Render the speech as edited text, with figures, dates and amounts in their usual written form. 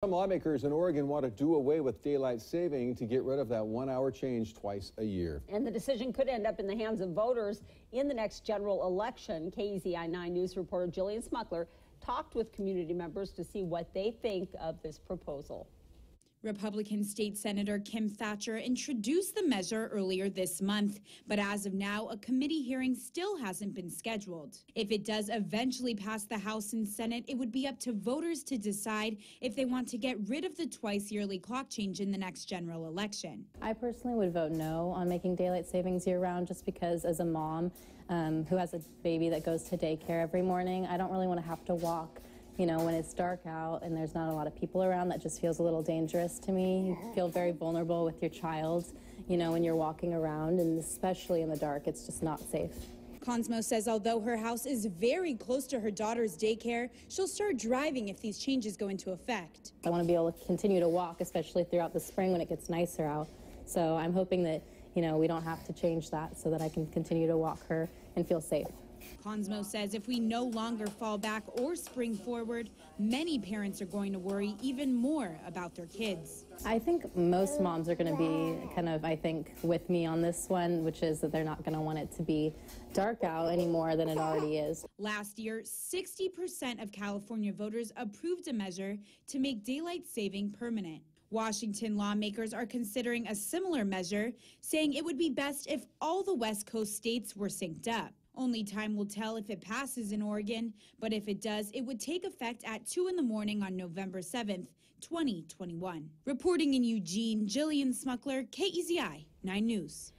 Some lawmakers in Oregon want to do away with daylight saving to get rid of that 1 hour change twice a year. And the decision could end up in the hands of voters in the next general election. KEZI 9 News reporter Jillian Smuckler talked with community members to see what they think of this proposal. Republican State Senator Kim Thatcher introduced the measure earlier this month, but as of now, a committee hearing still hasn't been scheduled. If it does eventually pass the House and Senate, it would be up to voters to decide if they want to get rid of the twice-yearly clock change in the next general election. I personally would vote no on making daylight savings year-round, just because as a mom who has a baby that goes to daycare every morning, I don't really want to have to walk. You know, when it's dark out and there's not a lot of people around, that just feels a little dangerous to me. You feel very vulnerable with your child, you know, when you're walking around, and especially in the dark, it's just not safe. Cosmo says although her house is very close to her daughter's daycare, she'll start driving if these changes go into effect. I want to be able to continue to walk, especially throughout the spring when it gets nicer out. So I'm hoping that, you know, we don't have to change that so that I can continue to walk her and feel safe. Cosmo says if we no longer fall back or spring forward, many parents are going to worry even more about their kids. I think most moms are going to be kind of, with me on this one, which is that they're not going to want it to be dark out any more than it already is. Last year, 60% of California voters approved a measure to make daylight saving permanent. Washington lawmakers are considering a similar measure, saying it would be best if all the West Coast states were synced up. Only time will tell if it passes in Oregon, but if it does, it would take effect at 2 in the morning on November 7th, 2021. Reporting in Eugene, Jillian Smuckler, KEZI 9 News.